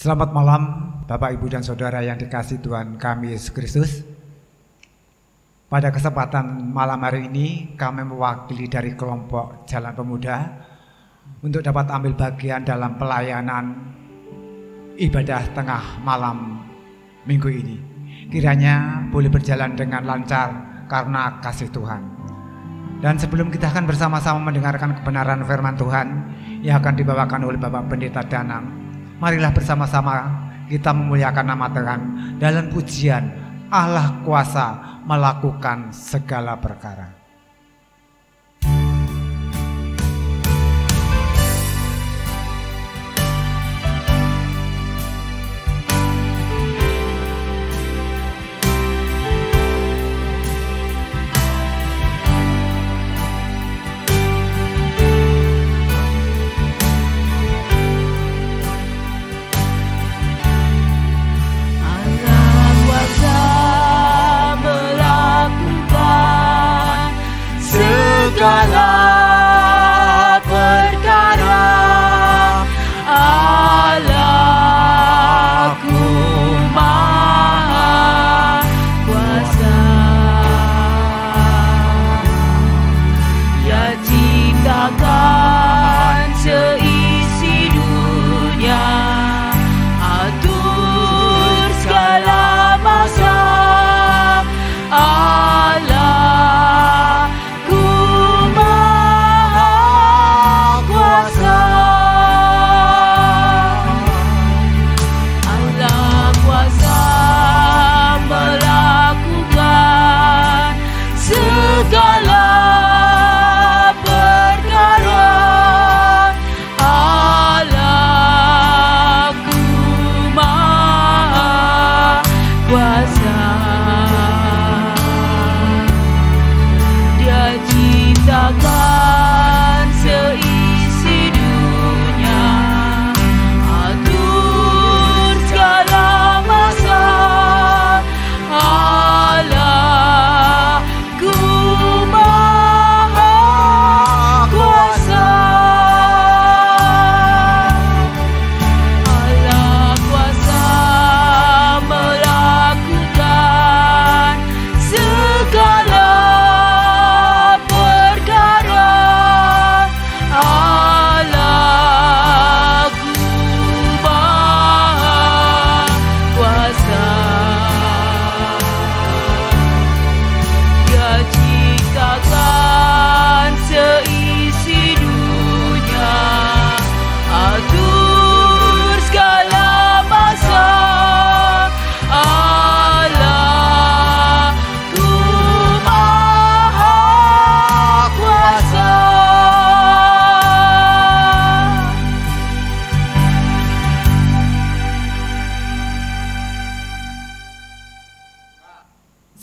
Selamat malam Bapak, Ibu, dan Saudara yang dikasihi Tuhan kami Yesus Kristus. Pada kesempatan malam hari ini kami mewakili dari kelompok Jalan Pemuda untuk dapat ambil bagian dalam pelayanan ibadah tengah malam minggu ini. Kiranya boleh berjalan dengan lancar karena kasih Tuhan. Dan sebelum kita akan bersama-sama mendengarkan kebenaran firman Tuhan yang akan dibawakan oleh Bapak Pendeta Danang, marilah bersama-sama kita memuliakan nama Tuhan dalam pujian Allah kuasa melakukan segala perkara. Segala perkara Allahku Maha Kuasa, Dia ciptakan seisi dunia, atur segala masa.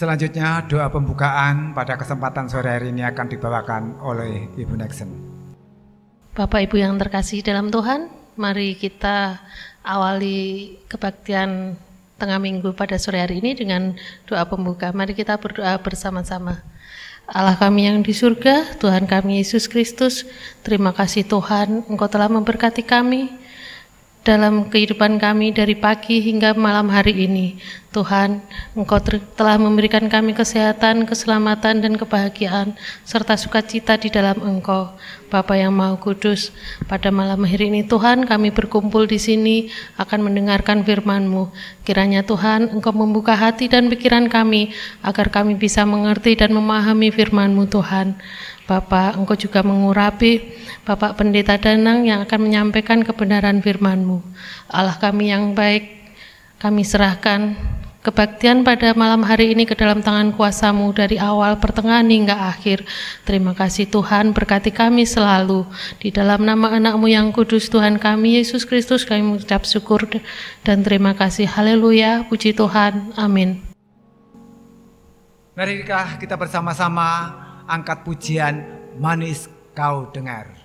Selanjutnya doa pembukaan pada kesempatan sore hari ini akan dibawakan oleh Ibu Nexen. Bapak Ibu yang terkasih dalam Tuhan, mari kita awali kebaktian tengah minggu pada sore hari ini dengan doa pembuka. Mari kita berdoa bersama-sama. Allah kami yang di surga, Tuhan kami Yesus Kristus, terima kasih Tuhan, Engkau telah memberkati kami dalam kehidupan kami dari pagi hingga malam hari ini. Tuhan, Engkau telah memberikan kami kesehatan, keselamatan, dan kebahagiaan, serta sukacita di dalam Engkau. Bapa yang Maha Kudus, pada malam hari ini Tuhan, kami berkumpul di sini akan mendengarkan firman-Mu. Kiranya Tuhan, Engkau membuka hati dan pikiran kami, agar kami bisa mengerti dan memahami firman-Mu Tuhan. Bapak, Engkau juga mengurapi Bapak Pendeta Danang yang akan menyampaikan kebenaran firman-Mu. Allah kami yang baik, kami serahkan kebaktian pada malam hari ini ke dalam tangan kuasa-Mu dari awal, pertengahan, hingga akhir. Terima kasih Tuhan, berkati kami selalu. Di dalam nama anak-Mu yang kudus, Tuhan kami Yesus Kristus, kami mengucap syukur dan terima kasih. Haleluya, puji Tuhan, amin. Marilah kita bersama-sama angkat pujian Manis Kau Dengar.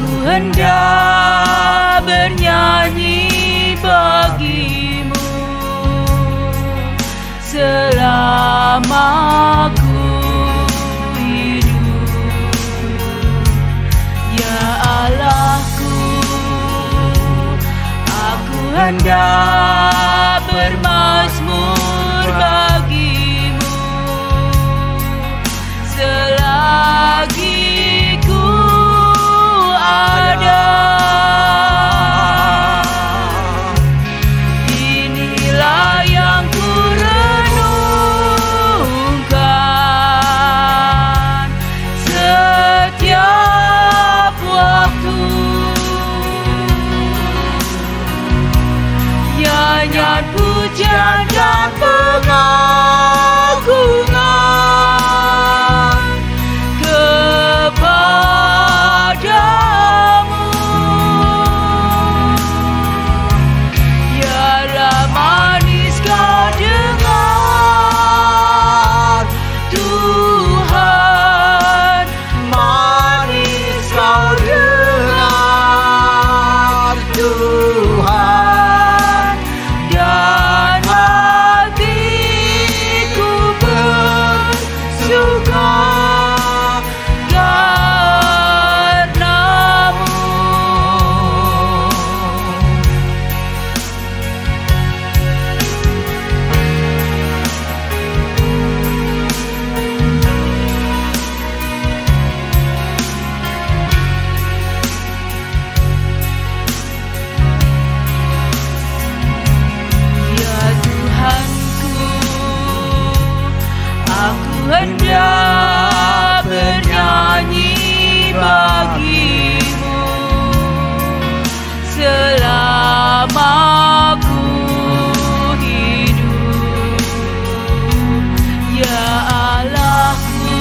Aku hendak bernyanyi bagimu selama ku hidup, ya Allahku. Aku hendak bermazmur bagimu selagi ku ada. Inilah yang ku renungkan setiap waktu. Nyanyian pujian dan pengagungan kepadamu. Biarlah manis kau dengar Tuhan, manis kau dengar Tuhan, dan hatiku bersuka karenamu. Ya Tuhanku, aku hendak bernyanyi bagimu selama ku hidup, ya Allahku.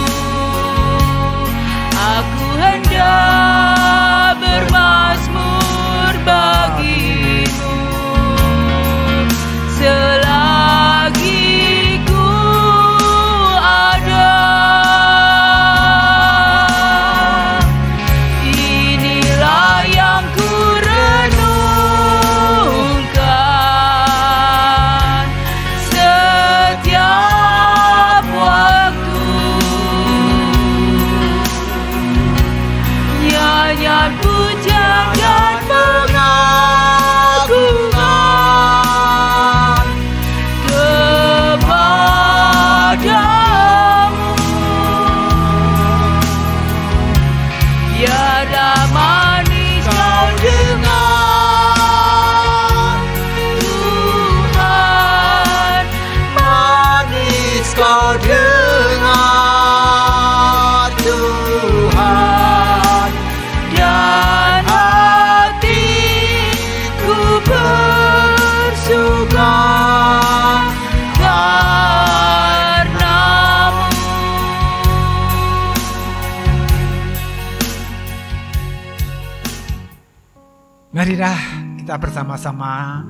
Aku hendak bermazmur bagimu selagi ku ada. Inilah yang ku renungkan setiap waktu. Nyanyian pujian dan pengagungan kepadamu. Biarlah manis kau dengar Tuhan, manis kau dengar Tuhan, dan hatiku bersuka karenamu. Marilah kita bersama-sama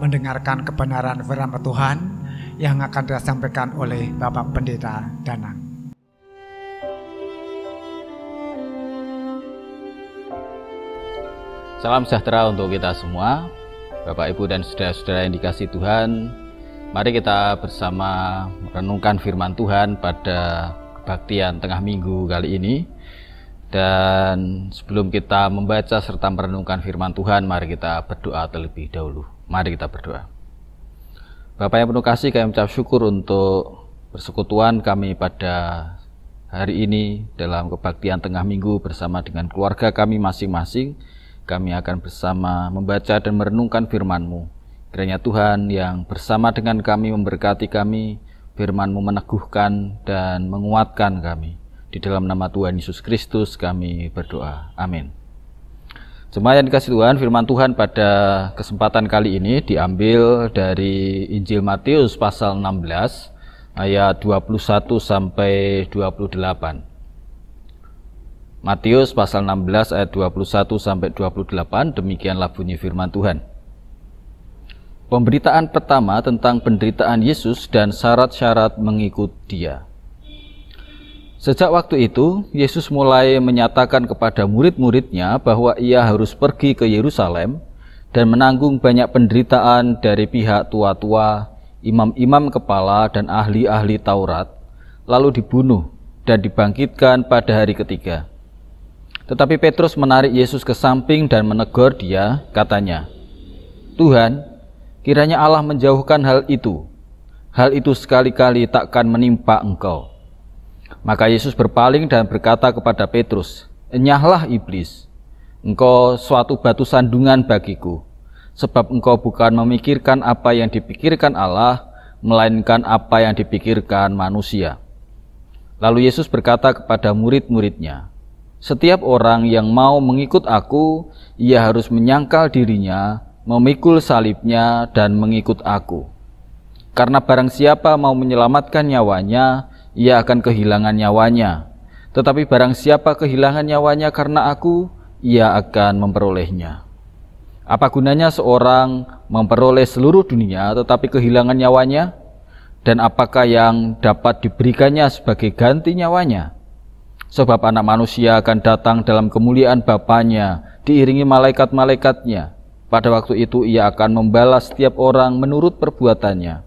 mendengarkan kebenaran firman Tuhan yang akan disampaikan oleh Bapak Pendeta Danang. Salam sejahtera untuk kita semua, Bapak, Ibu, dan saudara-saudara yang dikasihi Tuhan. Mari kita bersama merenungkan firman Tuhan pada kebaktian tengah minggu kali ini. Dan sebelum kita membaca serta merenungkan firman Tuhan, mari kita berdoa terlebih dahulu. Mari kita berdoa. Bapak yang penuh kasih, kami mengucap syukur untuk persekutuan kami pada hari ini dalam kebaktian tengah minggu bersama dengan keluarga kami masing-masing. Kami akan bersama membaca dan merenungkan firman-Mu. Kiranya Tuhan yang bersama dengan kami memberkati kami, firman-Mu meneguhkan dan menguatkan kami. Di dalam nama Tuhan Yesus Kristus kami berdoa. Amin. Jemaat yang dikasihi Tuhan, firman Tuhan pada kesempatan kali ini diambil dari Injil Matius pasal 16 ayat 21 sampai 28. Matius pasal 16 ayat 21 sampai 28, demikianlah bunyi firman Tuhan. Pemberitaan pertama tentang penderitaan Yesus dan syarat-syarat mengikut Dia. Sejak waktu itu, Yesus mulai menyatakan kepada murid-muridnya bahwa ia harus pergi ke Yerusalem dan menanggung banyak penderitaan dari pihak tua-tua, imam-imam kepala, dan ahli-ahli Taurat, lalu dibunuh dan dibangkitkan pada hari ketiga. Tetapi Petrus menarik Yesus ke samping dan menegur dia, katanya, "Tuhan, kiranya Allah menjauhkan hal itu. Hal itu sekali-kali takkan menimpa engkau." Maka Yesus berpaling dan berkata kepada Petrus, "Enyahlah iblis, engkau suatu batu sandungan bagiku, sebab engkau bukan memikirkan apa yang dipikirkan Allah, melainkan apa yang dipikirkan manusia." Lalu Yesus berkata kepada murid-muridnya, "Setiap orang yang mau mengikut aku, ia harus menyangkal dirinya, memikul salibnya, dan mengikut aku. Karena barang siapa mau menyelamatkan nyawanya, ia akan kehilangan nyawanya. Tetapi barang siapa kehilangan nyawanya karena aku, ia akan memperolehnya. Apa gunanya seorang memperoleh seluruh dunia tetapi kehilangan nyawanya? Dan apakah yang dapat diberikannya sebagai ganti nyawanya? Sebab anak manusia akan datang dalam kemuliaan Bapanya, diiringi malaikat-malaikatnya. Pada waktu itu ia akan membalas setiap orang menurut perbuatannya.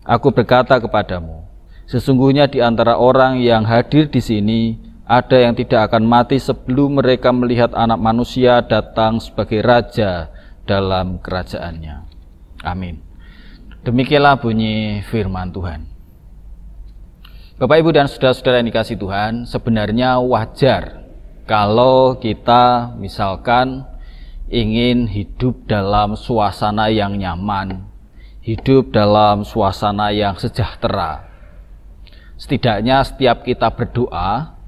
Aku berkata kepadamu, sesungguhnya di antara orang yang hadir di sini, ada yang tidak akan mati sebelum mereka melihat Anak Manusia datang sebagai Raja dalam kerajaannya." Amin. Demikianlah bunyi firman Tuhan. Bapak, Ibu, dan saudara-saudara yang dikasihi Tuhan, sebenarnya wajar kalau kita misalkan ingin hidup dalam suasana yang nyaman, hidup dalam suasana yang sejahtera. Setidaknya setiap kita berdoa,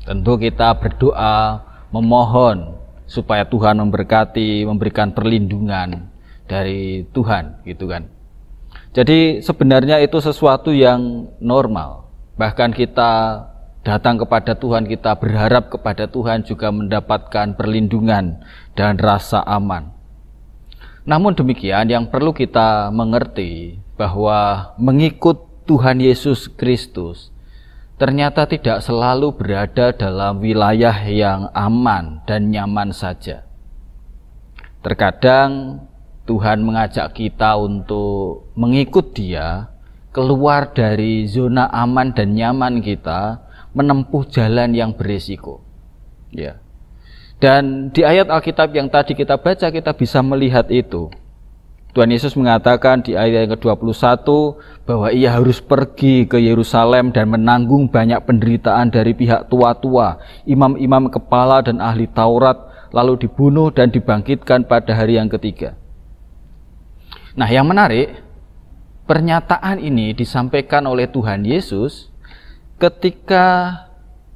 tentu kita berdoa memohon supaya Tuhan memberkati, memberikan perlindungan dari Tuhan, gitu kan. Jadi sebenarnya itu sesuatu yang normal. Bahkan kita datang kepada Tuhan, kita berharap kepada Tuhan juga mendapatkan perlindungan dan rasa aman. Namun demikian, yang perlu kita mengerti bahwa mengikut Tuhan Yesus Kristus ternyata tidak selalu berada dalam wilayah yang aman dan nyaman saja. Terkadang Tuhan mengajak kita untuk mengikut Dia, keluar dari zona aman dan nyaman kita, menempuh jalan yang berisiko. Ya. Dan di ayat Alkitab yang tadi kita baca, kita bisa melihat itu. Tuhan Yesus mengatakan di ayat yang ke-21 bahwa ia harus pergi ke Yerusalem dan menanggung banyak penderitaan dari pihak tua-tua, imam-imam kepala dan ahli Taurat, lalu dibunuh dan dibangkitkan pada hari yang ketiga. Nah, yang menarik, pernyataan ini disampaikan oleh Tuhan Yesus ketika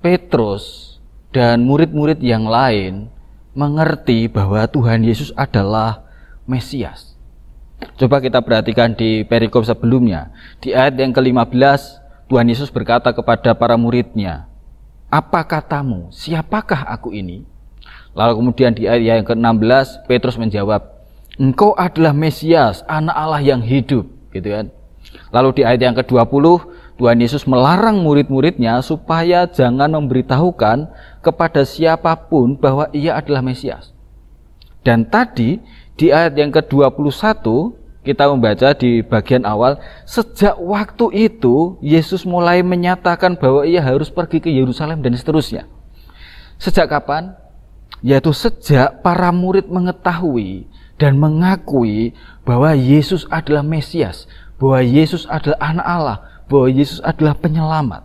Petrus dan murid-murid yang lain mengerti bahwa Tuhan Yesus adalah Mesias. Coba kita perhatikan di perikop sebelumnya. Di ayat yang ke-15, Tuhan Yesus berkata kepada para muridnya, "Apa katamu? Siapakah aku ini?" Lalu kemudian di ayat yang ke-16, Petrus menjawab, "Engkau adalah Mesias, Anak Allah yang hidup." Gitu kan. Lalu di ayat yang ke-20, Tuhan Yesus melarang murid-muridnya supaya jangan memberitahukan kepada siapapun bahwa ia adalah Mesias. Dan tadi di ayat yang ke-21 kita membaca di bagian awal, sejak waktu itu Yesus mulai menyatakan bahwa ia harus pergi ke Yerusalem dan seterusnya. Sejak kapan? Yaitu sejak para murid mengetahui dan mengakui bahwa Yesus adalah Mesias, bahwa Yesus adalah Anak Allah, bahwa Yesus adalah penyelamat.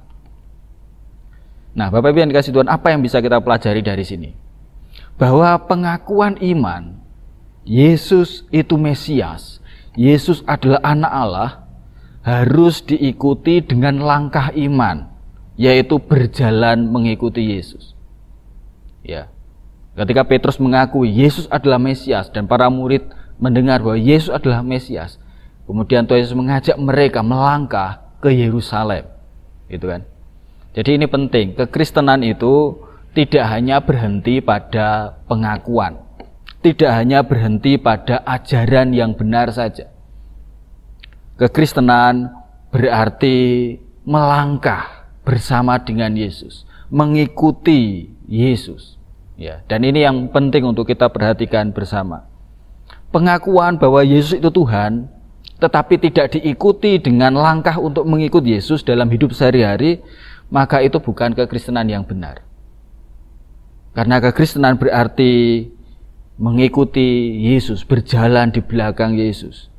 Nah, Bapak Ibu yang dikasihi Tuhan, apa yang bisa kita pelajari dari sini? Bahwa pengakuan iman Yesus itu Mesias, Yesus adalah Anak Allah, harus diikuti dengan langkah iman, yaitu berjalan mengikuti Yesus. Ya. Ketika Petrus mengakui Yesus adalah Mesias dan para murid mendengar bahwa Yesus adalah Mesias, kemudian Tuhan Yesus mengajak mereka melangkah ke Yerusalem. Gitu kan. Jadi ini penting, kekristenan itu tidak hanya berhenti pada pengakuan, tidak hanya berhenti pada ajaran yang benar saja. Kekristenan berarti melangkah bersama dengan Yesus, mengikuti Yesus. Ya, dan ini yang penting untuk kita perhatikan bersama. Pengakuan bahwa Yesus itu Tuhan, tetapi tidak diikuti dengan langkah untuk mengikut Yesus dalam hidup sehari-hari, maka itu bukan kekristenan yang benar. Karena kekristenan berarti mengikuti Yesus, berjalan di belakang Yesus.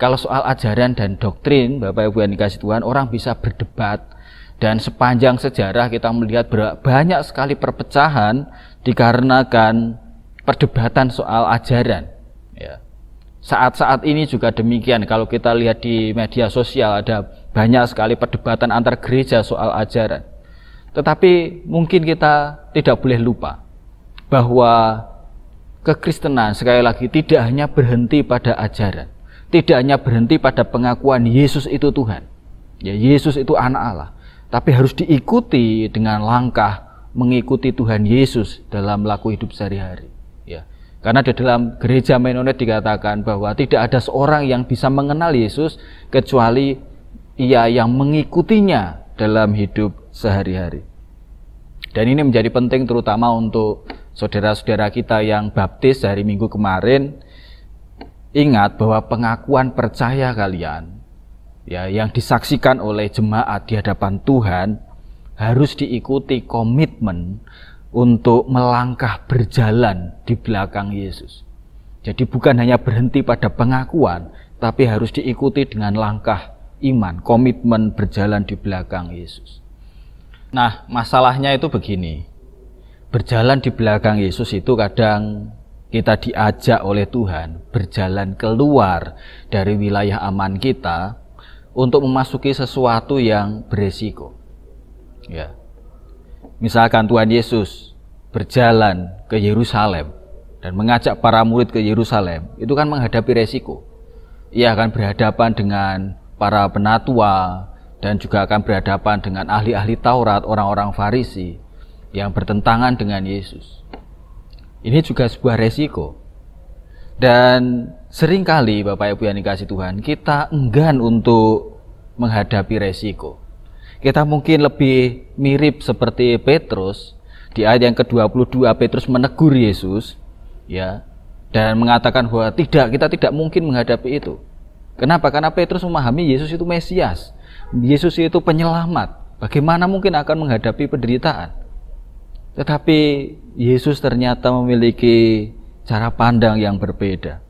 Kalau soal ajaran dan doktrin, Bapak Ibu yang dikasihi Tuhan, orang bisa berdebat. Dan sepanjang sejarah kita melihat banyak sekali perpecahan dikarenakan perdebatan soal ajaran. Ya. Saat-saat ini juga demikian. Kalau kita lihat di media sosial ada banyak sekali perdebatan antar gereja soal ajaran. Tetapi mungkin kita tidak boleh lupa bahwa kekristenan sekali lagi tidak hanya berhenti pada ajaran, tidak hanya berhenti pada pengakuan Yesus itu Tuhan. Ya, Yesus itu anak Allah. Tapi harus diikuti dengan langkah mengikuti Tuhan Yesus dalam laku hidup sehari-hari. Ya. Karena di dalam gereja Mennonite dikatakan bahwa tidak ada seorang yang bisa mengenal Yesus kecuali ia yang mengikutinya dalam hidup sehari-hari. Dan ini menjadi penting terutama untuk saudara-saudara kita yang baptis hari Minggu kemarin. Ingat bahwa pengakuan percaya kalian, ya, yang disaksikan oleh jemaat di hadapan Tuhan harus diikuti komitmen untuk melangkah berjalan di belakang Yesus. Jadi bukan hanya berhenti pada pengakuan, tapi harus diikuti dengan langkah iman, komitmen berjalan di belakang Yesus. Nah, masalahnya itu begini. Berjalan di belakang Yesus itu kadang kita diajak oleh Tuhan berjalan keluar dari wilayah aman kita untuk memasuki sesuatu yang beresiko. Ya. Misalkan Tuhan Yesus berjalan ke Yerusalem dan mengajak para murid ke Yerusalem, itu kan menghadapi resiko. Ia akan berhadapan dengan para penatua dan juga akan berhadapan dengan ahli-ahli Taurat, orang-orang Farisi yang bertentangan dengan Yesus. Ini juga sebuah resiko. Dan seringkali Bapak Ibu yang dikasihi Tuhan, kita enggan untuk menghadapi resiko. Kita mungkin lebih mirip seperti Petrus. Di ayat yang ke-22 Petrus menegur Yesus, ya, dan mengatakan bahwa kita tidak mungkin menghadapi itu. Kenapa? Karena Petrus memahami Yesus itu Mesias. Yesus itu penyelamat. Bagaimana mungkin akan menghadapi penderitaan? Tetapi Yesus ternyata memiliki cara pandang yang berbeda.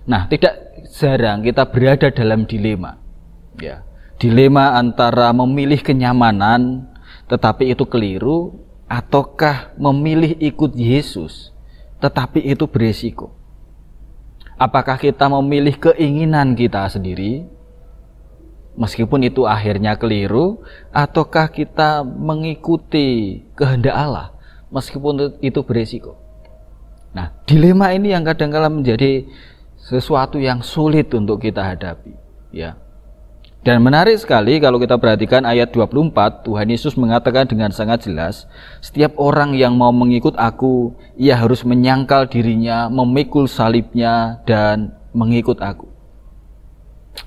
Nah, tidak jarang kita berada dalam dilema. Ya, dilema antara memilih kenyamanan tetapi itu keliru, ataukah memilih ikut Yesus tetapi itu beresiko. Apakah kita memilih keinginan kita sendiri meskipun itu akhirnya keliru, ataukah kita mengikuti kehendak Allah meskipun itu beresiko? Nah, dilema ini yang kadang-kadang menjadi sesuatu yang sulit untuk kita hadapi, ya. Dan menarik sekali kalau kita perhatikan ayat 24, Tuhan Yesus mengatakan dengan sangat jelas, setiap orang yang mau mengikut aku, ia harus menyangkal dirinya, memikul salibnya, dan mengikut aku.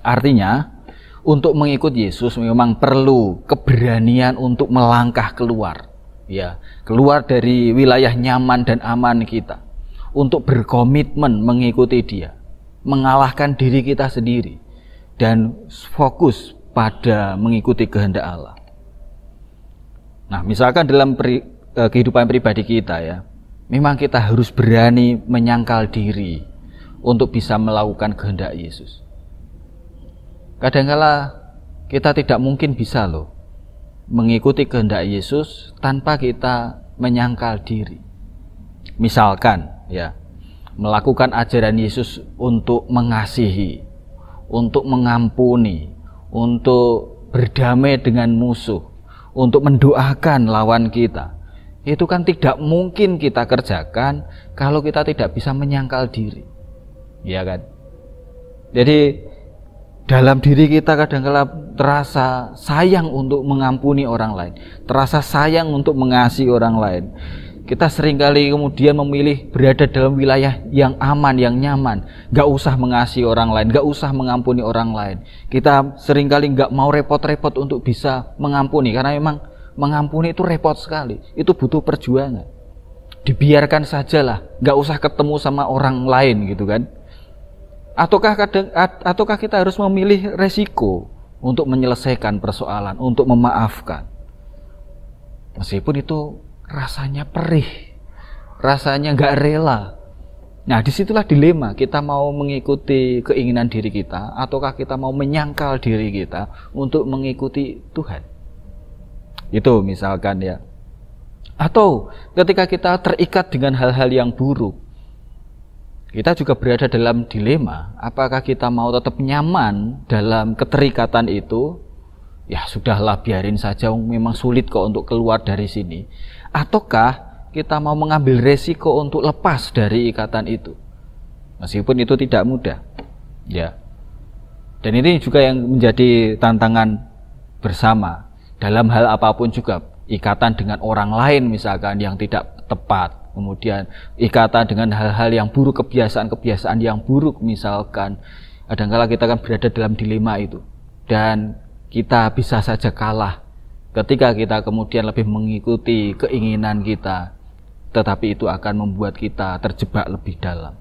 Artinya, untuk mengikut Yesus memang perlu keberanian untuk melangkah keluar, ya, keluar dari wilayah nyaman dan aman kita, untuk berkomitmen mengikuti Dia, mengalahkan diri kita sendiri, dan fokus pada mengikuti kehendak Allah. Nah, misalkan dalam kehidupan pribadi kita, ya, memang kita harus berani menyangkal diri untuk bisa melakukan kehendak Yesus. Kadang-kala kita tidak mungkin bisa mengikuti kehendak Yesus tanpa kita menyangkal diri. Misalkan, ya, melakukan ajaran Yesus untuk mengasihi, untuk mengampuni, untuk berdamai dengan musuh, untuk mendoakan lawan kita. Itu kan tidak mungkin kita kerjakan kalau kita tidak bisa menyangkal diri, ya kan? Jadi dalam diri kita kadang-kadang terasa sayang untuk mengampuni orang lain, terasa sayang untuk mengasihi orang lain. Kita seringkali kemudian memilih berada dalam wilayah yang aman, yang nyaman. Gak usah mengasihi orang lain, gak usah mengampuni orang lain. Kita seringkali gak mau repot-repot untuk bisa mengampuni, karena memang mengampuni itu repot sekali. Itu butuh perjuangan. Dibiarkan sajalah, gak usah ketemu sama orang lain gitu kan. Ataukah kita harus memilih resiko untuk menyelesaikan persoalan, untuk memaafkan. Meskipun itu rasanya perih, rasanya nggak rela. Nah, disitulah dilema, kita mau mengikuti keinginan diri kita, ataukah kita mau menyangkal diri kita untuk mengikuti Tuhan. Itu misalkan ya. Atau ketika kita terikat dengan hal-hal yang buruk, kita juga berada dalam dilema, apakah kita mau tetap nyaman dalam keterikatan itu? Ya sudahlah, biarin saja, memang sulit kok untuk keluar dari sini. Ataukah kita mau mengambil resiko untuk lepas dari ikatan itu, meskipun itu tidak mudah, ya. Dan ini juga yang menjadi tantangan bersama dalam hal apapun juga. Ikatan dengan orang lain misalkan yang tidak tepat, kemudian ikatan dengan hal-hal yang buruk, kebiasaan-kebiasaan yang buruk misalkan. Kadang-kala kita akan berada dalam dilema itu, dan kita bisa saja kalah ketika kita kemudian lebih mengikuti keinginan kita, tetapi itu akan membuat kita terjebak lebih dalam.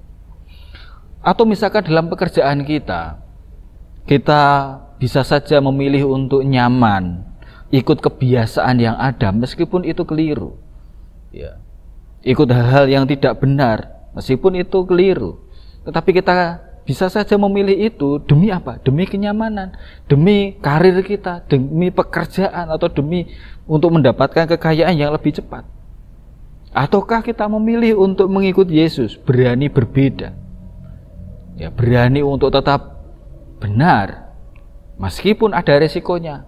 Atau misalkan dalam pekerjaan kita bisa saja memilih untuk nyaman, ikut kebiasaan yang ada meskipun itu keliru, ya. Ikut hal-hal yang tidak benar meskipun itu keliru, tetapi kita bisa saja memilih itu demi apa? Demi kenyamanan, demi karir kita, demi pekerjaan, atau demi untuk mendapatkan kekayaan yang lebih cepat. Ataukah kita memilih untuk mengikuti Yesus, berani berbeda, ya, berani untuk tetap benar meskipun ada resikonya.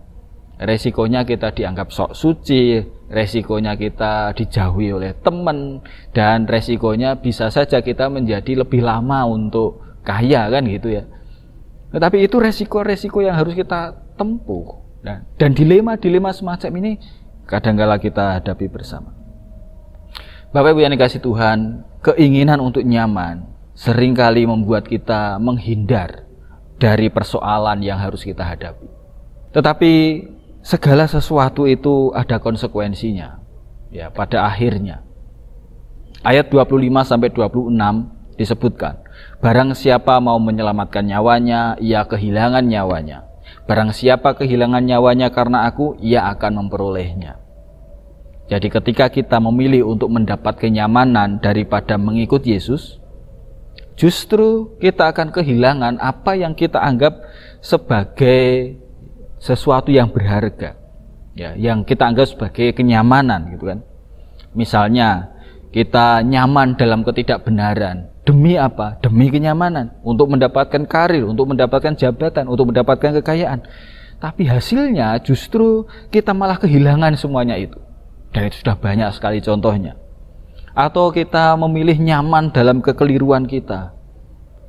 Resikonya kita dianggap sok suci, resikonya kita dijauhi oleh teman, dan resikonya bisa saja kita menjadi lebih lama untuk kaya kan gitu ya. Tetapi itu resiko-resiko yang harus kita tempuh. Nah, dan dilema-dilema semacam ini kadang-kala kita hadapi bersama. Bapak Ibu yang dikasihi Tuhan, keinginan untuk nyaman seringkali membuat kita menghindar dari persoalan yang harus kita hadapi. Tetapi segala sesuatu itu ada konsekuensinya, ya, pada akhirnya. Ayat 25-26 disebutkan, barang siapa mau menyelamatkan nyawanya, ia kehilangan nyawanya. Barang siapa kehilangan nyawanya karena aku, ia akan memperolehnya. Jadi ketika kita memilih untuk mendapat kenyamanan daripada mengikut Yesus, justru kita akan kehilangan apa yang kita anggap sebagai sesuatu yang berharga, ya, yang kita anggap sebagai kenyamanan gitu kan. Misalnya kita nyaman dalam ketidakbenaran. Demi apa? Demi kenyamanan, untuk mendapatkan karir, untuk mendapatkan jabatan, untuk mendapatkan kekayaan. Tapi hasilnya justru kita malah kehilangan semuanya itu. Dan itu sudah banyak sekali contohnya. Atau kita memilih nyaman dalam kekeliruan kita.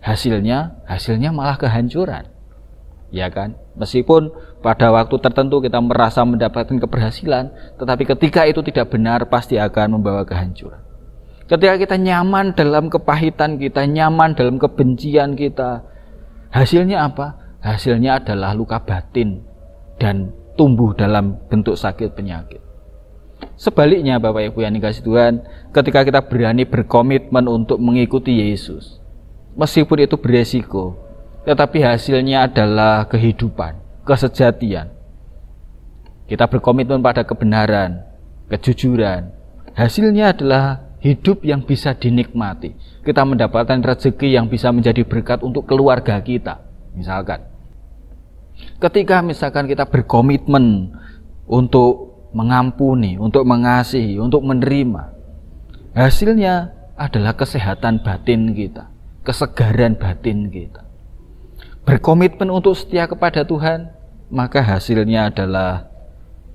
Hasilnya malah kehancuran. Ya kan? Meskipun pada waktu tertentu kita merasa mendapatkan keberhasilan, tetapi ketika itu tidak benar pasti akan membawa kehancuran. Ketika kita nyaman dalam kepahitan kita, nyaman dalam kebencian kita, hasilnya apa? Hasilnya adalah luka batin dan tumbuh dalam bentuk sakit penyakit. Sebaliknya Bapak Ibu yang dikasihi Tuhan, ketika kita berani berkomitmen untuk mengikuti Yesus, meskipun itu beresiko, tetapi hasilnya adalah kehidupan, kesejatian. Kita berkomitmen pada kebenaran, kejujuran, hasilnya adalah hidup yang bisa dinikmati. Kita mendapatkan rezeki yang bisa menjadi berkat untuk keluarga kita. Misalkan, ketika misalkan kita berkomitmen untuk mengampuni, untuk mengasihi, untuk menerima, hasilnya adalah kesehatan batin kita, kesegaran batin kita. Berkomitmen untuk setia kepada Tuhan, maka hasilnya adalah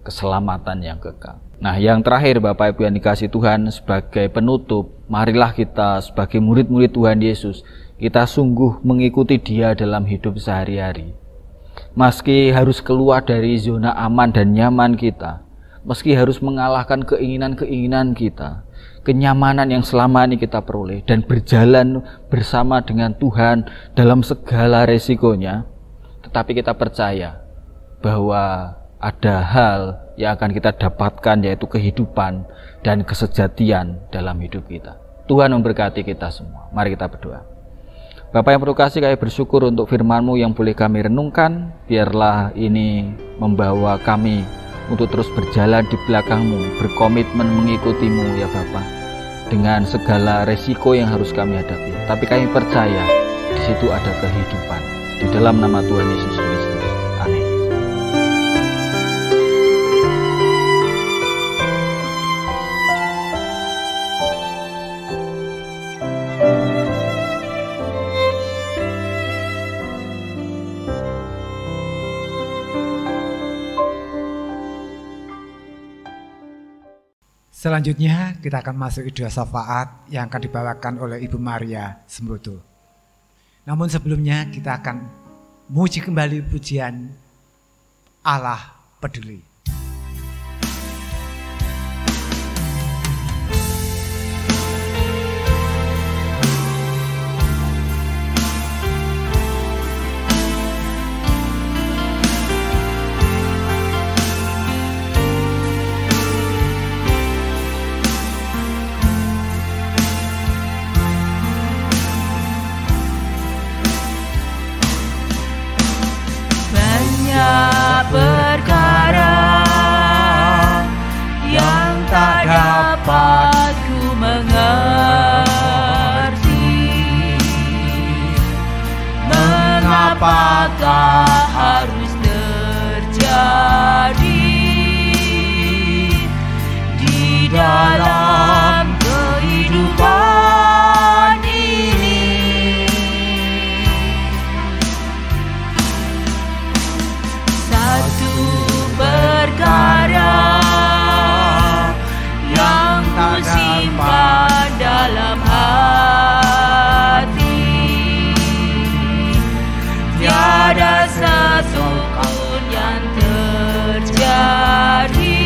keselamatan yang kekal. Nah, yang terakhir Bapak Ibu yang dikasihi Tuhan, sebagai penutup, marilah kita sebagai murid-murid Tuhan Yesus, kita sungguh mengikuti Dia dalam hidup sehari-hari. Meski harus keluar dari zona aman dan nyaman kita, meski harus mengalahkan keinginan-keinginan kita, kenyamanan yang selama ini kita peroleh dan berjalan bersama dengan Tuhan dalam segala resikonya, tetapi kita percaya bahwa ada hal yang akan kita dapatkan, yaitu kehidupan dan kesejatian dalam hidup kita. Tuhan memberkati kita semua. Mari kita berdoa. Bapa yang penuh kasih, kami bersyukur untuk firman-Mu yang boleh kami renungkan. Biarlah ini membawa kami untuk terus berjalan di belakang-Mu, berkomitmen mengikuti-Mu ya Bapa, dengan segala resiko yang harus kami hadapi. Tapi kami percaya di situ ada kehidupan. Di dalam nama Tuhan Yesus Kristus. Amin. Selanjutnya kita akan masuk doa syafaat yang akan dibawakan oleh Ibu Maria Sembrodo. Namun sebelumnya kita akan muji kembali pujian Allah Peduli. Perkara yang tak dapat ku mengerti, mengapakah harus terjadi di dalam kehidupan ini. Perkara yang ku simpan dalam hati, tiada satu pun yang terjadi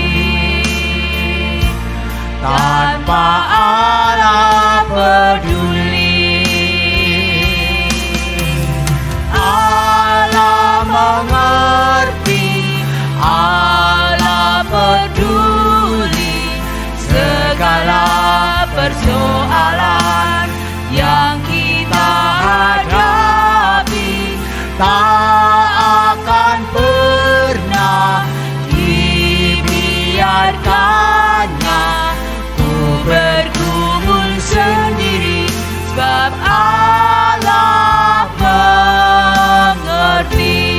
tanpa Allah peduli. Allah mengerti, Allah peduli segala persoalan yang kita hadapi, tak akan pernah dibiarkannya ku bergumul sendiri, sebab Allah mengerti.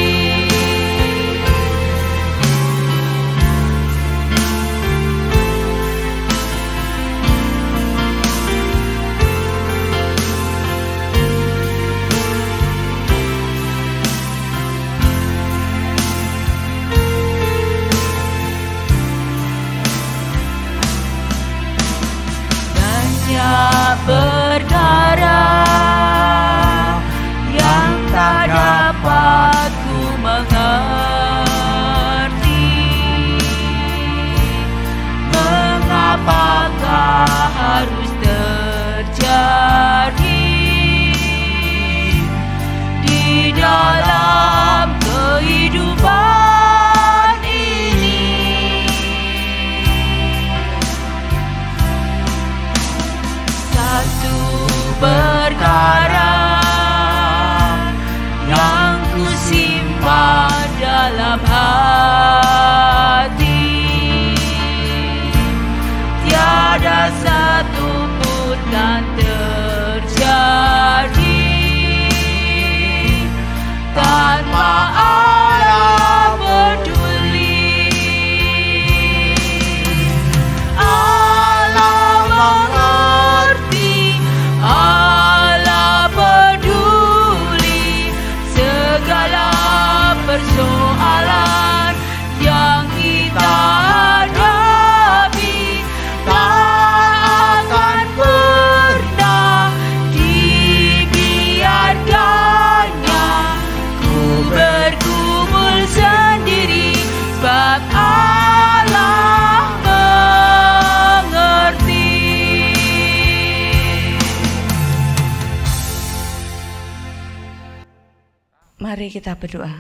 Mari kita berdoa.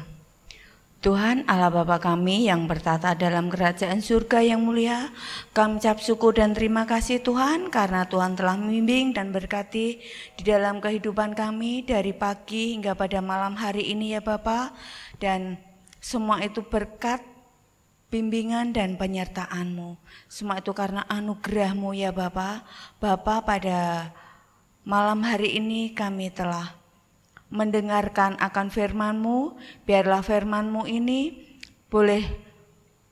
Tuhan Allah Bapa kami yang bertata dalam kerajaan surga yang mulia, kami ucap syukur dan terima kasih Tuhan karena Tuhan telah membimbing dan berkati di dalam kehidupan kami dari pagi hingga pada malam hari ini ya Bapa, dan semua itu berkat bimbingan dan penyertaan-Mu. Semua itu karena anugerah-Mu ya Bapa. Bapa, pada malam hari ini kami telah mendengarkan akan firman-Mu. Biarlah firman-Mu ini boleh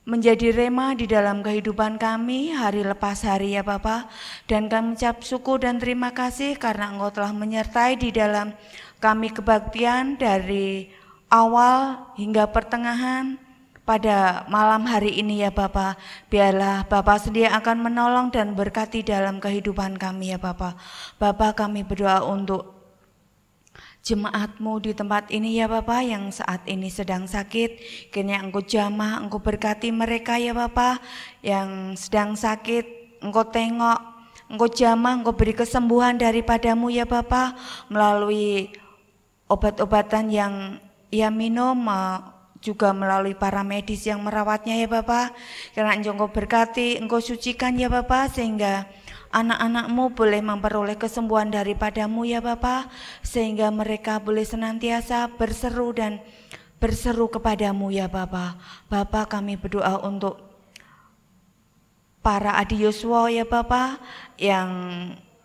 menjadi rema di dalam kehidupan kami hari lepas hari ya Bapa. Dan kami ucap syukur dan terima kasih karena Engkau telah menyertai di dalam kami kebaktian dari awal hingga pertengahan pada malam hari ini ya Bapa. Biarlah Bapa sendiri akan menolong dan berkati dalam kehidupan kami ya Bapa. Bapa, kami berdoa untuk jemaat-Mu di tempat ini ya Bapa yang saat ini sedang sakit. Kiranya Engkau jamah, Engkau berkati mereka ya Bapa yang sedang sakit. Engkau tengok, Engkau jamah, Engkau beri kesembuhan daripada-Mu ya Bapa melalui obat-obatan yang ia minum, juga melalui para medis yang merawatnya ya Bapa. Kiranya Engkau berkati, Engkau sucikan ya Bapa sehingga anak-anak-Mu boleh memperoleh kesembuhan daripada-Mu ya Bapa, sehingga mereka boleh senantiasa berseru dan berseru kepada-Mu ya Bapa. Bapa, kami berdoa untuk para adioswa ya Bapa yang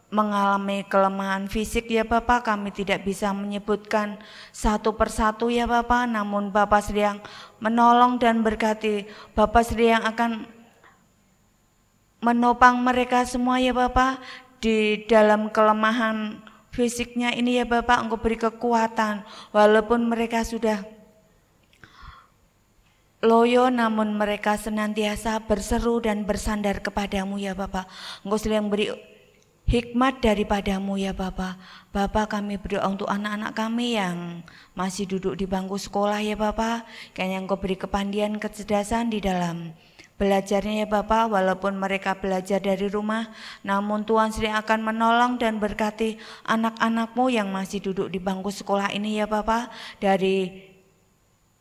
mengalami kelemahan fisik ya Bapa. Kami tidak bisa menyebutkan satu persatu ya Bapa, namun Bapa sedang menolong dan berkati. Bapa sedang akan menopang mereka semua ya Bapa di dalam kelemahan fisiknya ini ya Bapa. Engkau beri kekuatan walaupun mereka sudah loyo, namun mereka senantiasa berseru dan bersandar kepada-Mu ya Bapa. Engkau sedang beri hikmat daripada-Mu ya Bapa. Bapa, kami berdoa untuk anak-anak kami yang masih duduk di bangku sekolah ya Bapa. Kiranya Engkau beri kepandian, kecerdasan di dalam belajarnya ya Bapa, walaupun mereka belajar dari rumah, namun Tuhan sendiri akan menolong dan berkati anak-anak-Mu yang masih duduk di bangku sekolah ini ya Bapa, dari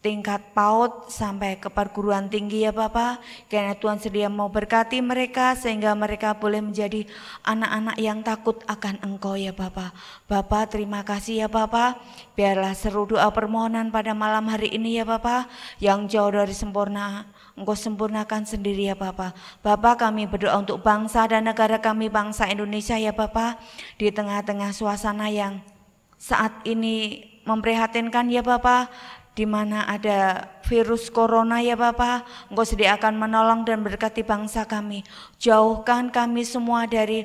tingkat PAUD sampai ke perguruan tinggi ya Bapa. Karena Tuhan sedia mau berkati mereka sehingga mereka boleh menjadi anak-anak yang takut akan Engkau ya Bapa. Bapa, terima kasih ya Bapa. Biarlah seru doa permohonan pada malam hari ini ya Bapa, yang jauh dari sempurna Engkau sempurnakan sendiri ya Bapa. Bapa, kami berdoa untuk bangsa dan negara kami, bangsa Indonesia ya Bapa, di tengah-tengah suasana yang saat ini memprihatinkan ya Bapa, di mana ada virus corona ya Bapa. Engkau sedia akan menolong dan berkati bangsa kami. Jauhkan kami semua dari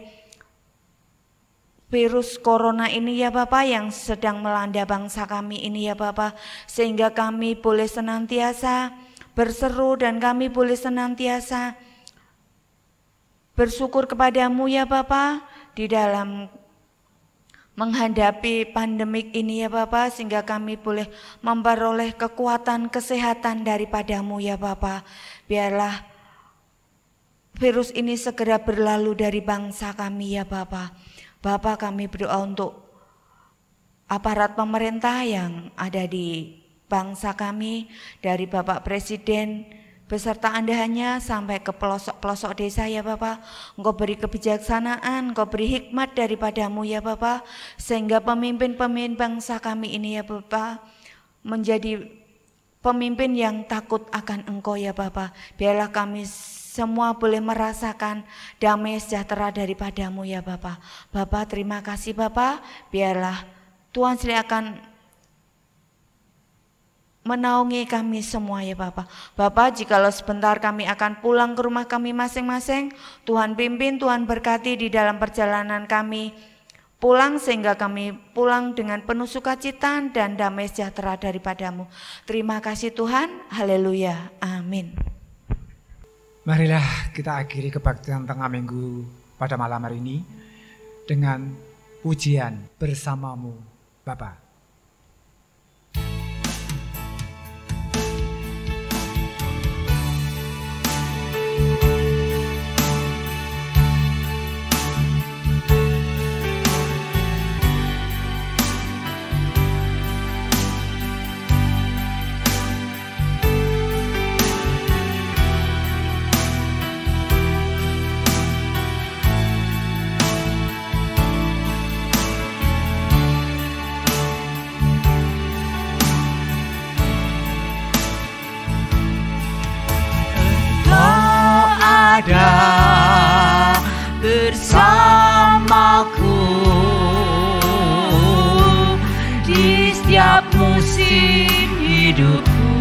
virus corona ini ya Bapa yang sedang melanda bangsa kami ini ya Bapa, sehingga kami boleh senantiasa berseru dan kami boleh senantiasa bersyukur kepada-Mu ya Bapa di dalam menghadapi pandemik ini ya Bapa, sehingga kami boleh memperoleh kekuatan kesehatan daripada-Mu ya Bapa. Biarlah virus ini segera berlalu dari bangsa kami ya Bapa. Bapa, kami berdoa untuk aparat pemerintah yang ada di bangsa kami, dari Bapak Presiden beserta andahannya sampai ke pelosok-pelosok desa ya Bapa. Engkau beri kebijaksanaan, Engkau beri hikmat daripada-Mu ya Bapa, sehingga pemimpin-pemimpin bangsa kami ini ya Bapa menjadi pemimpin yang takut akan Engkau ya Bapa. Biarlah kami semua boleh merasakan damai sejahtera daripada-Mu ya Bapa. Bapa, terima kasih Bapa. Biarlah Tuhan sendiri akan menaungi kami semua ya Bapa. Bapa, jikalau sebentar kami akan pulang ke rumah kami masing-masing, Tuhan pimpin, Tuhan berkati di dalam perjalanan kami pulang, sehingga kami pulang dengan penuh sukacita dan damai sejahtera daripada-Mu. Terima kasih Tuhan. Haleluya. Amin. Marilah kita akhiri kebaktian tengah minggu pada malam hari ini dengan pujian bersama-Mu Bapa. ada bersamaku di setiap musim hidupku.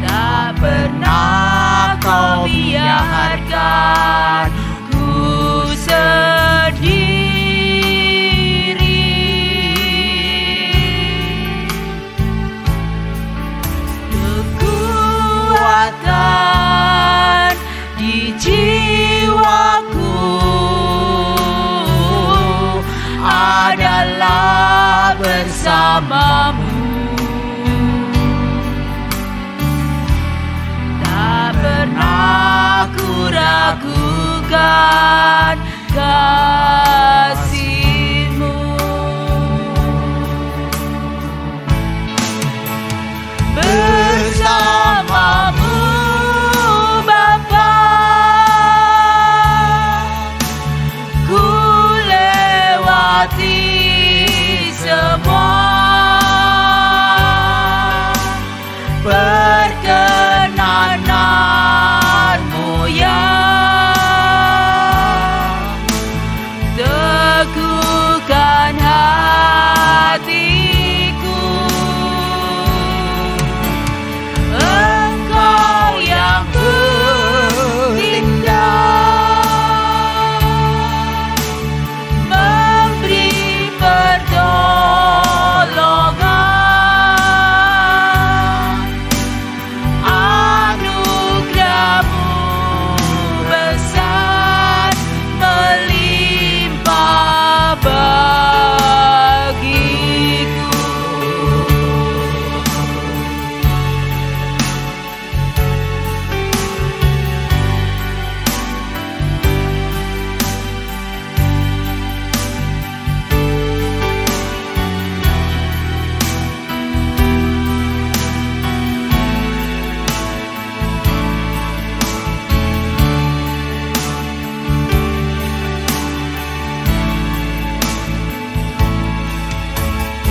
Tak pernah kau biarkan ku sendiri. Kekuatan di jiwaku adalah bersamamu. Tak pernah ku ragukan kasih-Mu. Bersamamu Bapa, ku lewati semua perkenanan-Mu yang teguhkan hatiku. Engkau yang berindah, memberi pertolongan. Anugerah-Mu besar melimpah bagiku.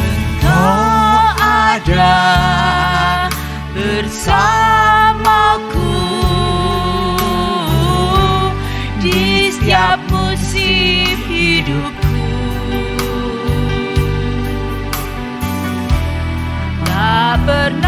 Engkau ada bersamaku di setiap musim hidupku. Tak pernah